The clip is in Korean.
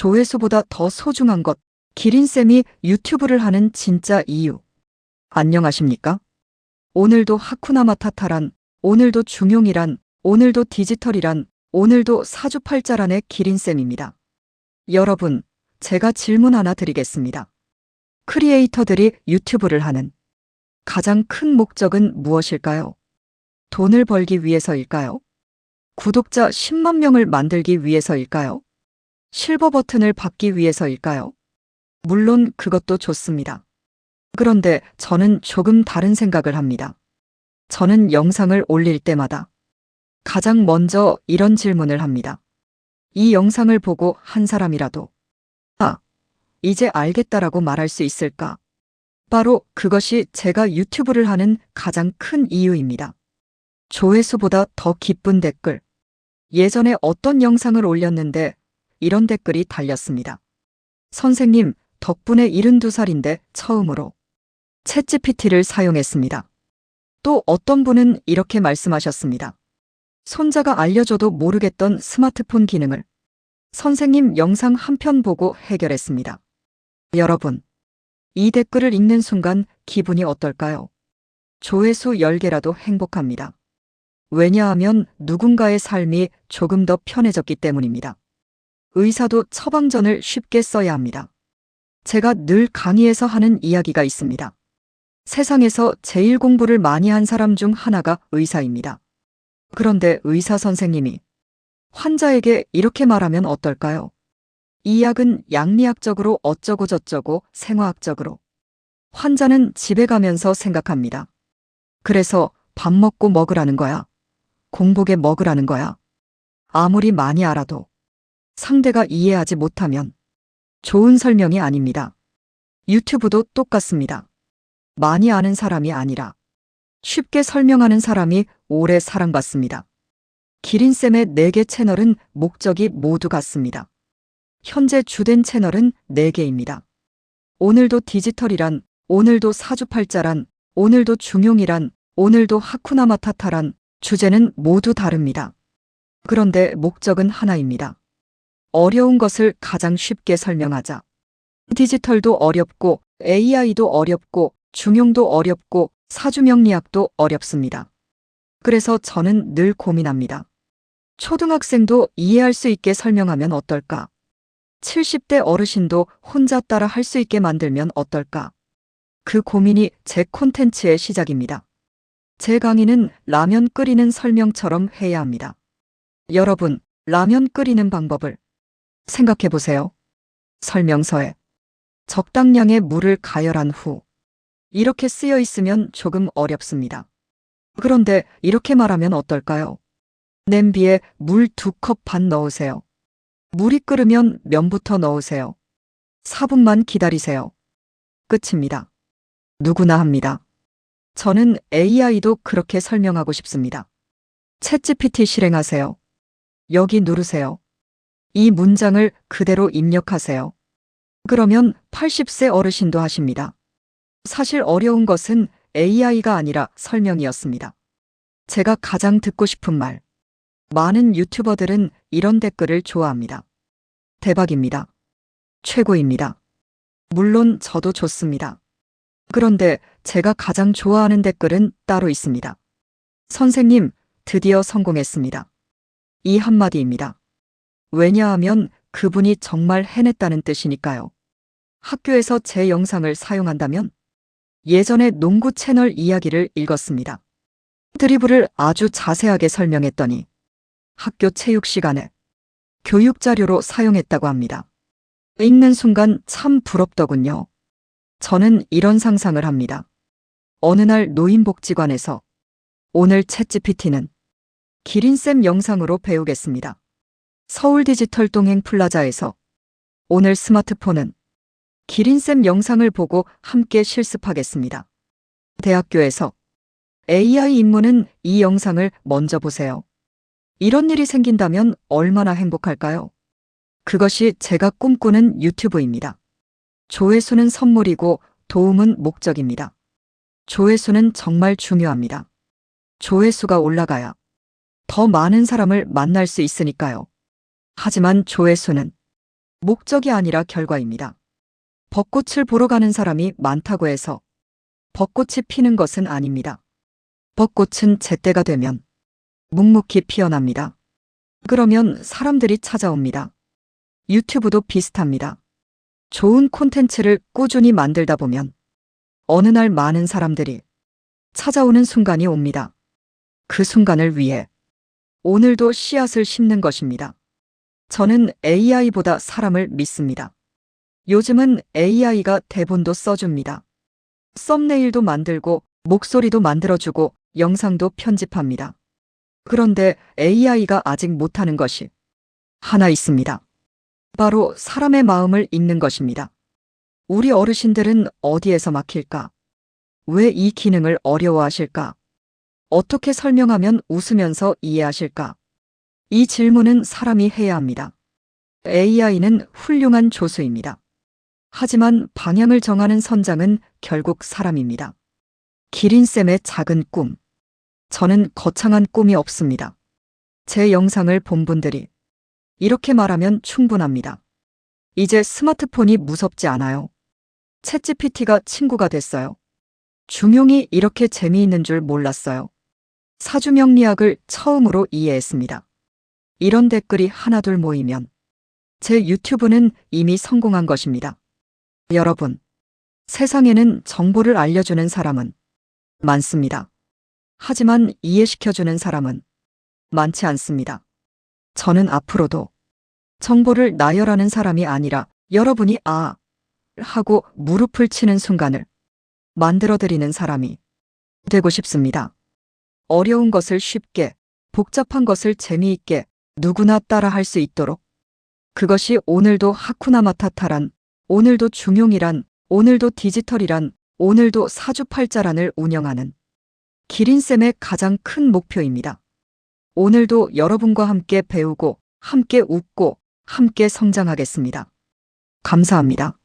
조회수보다 더 소중한 것. 기린쌤이 유튜브를 하는 진짜 이유. 안녕하십니까? 오늘도 하쿠나 마타타란, 오늘도 중용이란, 오늘도 디지털이란, 오늘도 사주팔자란의 기린쌤입니다. 여러분, 제가 질문 하나 드리겠습니다. 크리에이터들이 유튜브를 하는 가장 큰 목적은 무엇일까요? 돈을 벌기 위해서일까요? 구독자 10만 명을 만들기 위해서일까요? 실버 버튼을 받기 위해서일까요? 물론 그것도 좋습니다. 그런데 저는 조금 다른 생각을 합니다. 저는 영상을 올릴 때마다 가장 먼저 이런 질문을 합니다. 이 영상을 보고 한 사람이라도 아, 이제 알겠다라고 말할 수 있을까? 바로 그것이 제가 유튜브를 하는 가장 큰 이유입니다. 조회수보다 더 기쁜 댓글. 예전에 어떤 영상을 올렸는데 이런 댓글이 달렸습니다. 선생님, 덕분에 72살인데 처음으로 챗GPT를 사용했습니다. 또 어떤 분은 이렇게 말씀하셨습니다. 손자가 알려줘도 모르겠던 스마트폰 기능을 선생님 영상 한 편 보고 해결했습니다. 여러분, 이 댓글을 읽는 순간 기분이 어떨까요? 조회수 10개라도 행복합니다. 왜냐하면 누군가의 삶이 조금 더 편해졌기 때문입니다. 의사도 처방전을 쉽게 써야 합니다. 제가 늘 강의에서 하는 이야기가 있습니다. 세상에서 제일 공부를 많이 한 사람 중 하나가 의사입니다. 그런데 의사 선생님이 환자에게 이렇게 말하면 어떨까요? 이 약은 양리학적으로 어쩌고 저쩌고 생화학적으로. 환자는 집에 가면서 생각합니다. 그래서 밥 먹고 먹으라는 거야. 공복에 먹으라는 거야. 아무리 많이 알아도 상대가 이해하지 못하면 좋은 설명이 아닙니다. 유튜브도 똑같습니다. 많이 아는 사람이 아니라 쉽게 설명하는 사람이 오래 사랑받습니다. 기린쌤의 4개 채널은 목적이 모두 같습니다. 현재 주된 채널은 4개입니다. 오늘도 디지털이란, 오늘도 사주팔자란, 오늘도 중용이란, 오늘도 하쿠나 마타타란 주제는 모두 다릅니다. 그런데 목적은 하나입니다. 어려운 것을 가장 쉽게 설명하자. 디지털도 어렵고 AI도 어렵고 중용도 어렵고 사주명리학도 어렵습니다. 그래서 저는 늘 고민합니다. 초등학생도 이해할 수 있게 설명하면 어떨까? 70대 어르신도 혼자 따라 할 수 있게 만들면 어떨까? 그 고민이 제 콘텐츠의 시작입니다. 제 강의는 라면 끓이는 설명처럼 해야 합니다. 여러분, 라면 끓이는 방법을 생각해 보세요. 설명서에 적당량의 물을 가열한 후 이렇게 쓰여 있으면 조금 어렵습니다. 그런데 이렇게 말하면 어떨까요? 냄비에 물 2컵 반 넣으세요. 물이 끓으면 면부터 넣으세요. 4분만 기다리세요. 끝입니다. 누구나 합니다. 저는 AI도 그렇게 설명하고 싶습니다. 챗GPT 실행하세요. 여기 누르세요. 이 문장을 그대로 입력하세요. 그러면 80세 어르신도 하십니다. 사실 어려운 것은 AI가 아니라 설명이었습니다. 제가 가장 듣고 싶은 말. 많은 유튜버들은 이런 댓글을 좋아합니다. 대박입니다. 최고입니다. 물론 저도 좋습니다. 그런데 제가 가장 좋아하는 댓글은 따로 있습니다. 선생님, 드디어 성공했습니다. 이 한마디입니다. 왜냐하면 그분이 정말 해냈다는 뜻이니까요. 학교에서 제 영상을 사용한다면 예전에 농구 채널 이야기를 읽었습니다. 드리블을 아주 자세하게 설명했더니 학교 체육 시간에 교육 자료로 사용했다고 합니다. 읽는 순간 참 부럽더군요. 저는 이런 상상을 합니다. 어느 날 노인복지관에서 오늘 챗GPT는 기린쌤 영상으로 배우겠습니다. 서울 디지털 동행 플라자에서 오늘 스마트폰은 기린쌤 영상을 보고 함께 실습하겠습니다. 대학교에서 AI 입문은 이 영상을 먼저 보세요. 이런 일이 생긴다면 얼마나 행복할까요? 그것이 제가 꿈꾸는 유튜브입니다. 조회수는 선물이고 도움은 목적입니다. 조회수는 정말 중요합니다. 조회수가 올라가야 더 많은 사람을 만날 수 있으니까요. 하지만 조회수는 목적이 아니라 결과입니다. 벚꽃을 보러 가는 사람이 많다고 해서 벚꽃이 피는 것은 아닙니다. 벚꽃은 제때가 되면 묵묵히 피어납니다. 그러면 사람들이 찾아옵니다. 유튜브도 비슷합니다. 좋은 콘텐츠를 꾸준히 만들다 보면 어느 날 많은 사람들이 찾아오는 순간이 옵니다. 그 순간을 위해 오늘도 씨앗을 심는 것입니다. 저는 AI보다 사람을 믿습니다. 요즘은 AI가 대본도 써줍니다. 썸네일도 만들고 목소리도 만들어주고 영상도 편집합니다. 그런데 AI가 아직 못하는 것이 하나 있습니다. 바로 사람의 마음을 읽는 것입니다. 우리 어르신들은 어디에서 막힐까? 왜 이 기능을 어려워하실까? 어떻게 설명하면 웃으면서 이해하실까? 이 질문은 사람이 해야 합니다. AI는 훌륭한 조수입니다. 하지만 방향을 정하는 선장은 결국 사람입니다. 기린쌤의 작은 꿈. 저는 거창한 꿈이 없습니다. 제 영상을 본 분들이 이렇게 말하면 충분합니다. 이제 스마트폰이 무섭지 않아요. 챗GPT가 친구가 됐어요. 중용이 이렇게 재미있는 줄 몰랐어요. 사주명리학을 처음으로 이해했습니다. 이런 댓글이 하나둘 모이면 제 유튜브는 이미 성공한 것입니다. 여러분, 세상에는 정보를 알려주는 사람은 많습니다. 하지만 이해시켜주는 사람은 많지 않습니다. 저는 앞으로도 정보를 나열하는 사람이 아니라 여러분이 하고 무릎을 치는 순간을 만들어드리는 사람이 되고 싶습니다. 어려운 것을 쉽게, 복잡한 것을 재미있게 누구나 따라할 수 있도록. 그것이 오늘도 하쿠나 마타타란, 오늘도 중용이란, 오늘도 디지털이란, 오늘도 사주팔자란을 운영하는 기린쌤의 가장 큰 목표입니다. 오늘도 여러분과 함께 배우고, 함께 웃고, 함께 성장하겠습니다. 감사합니다.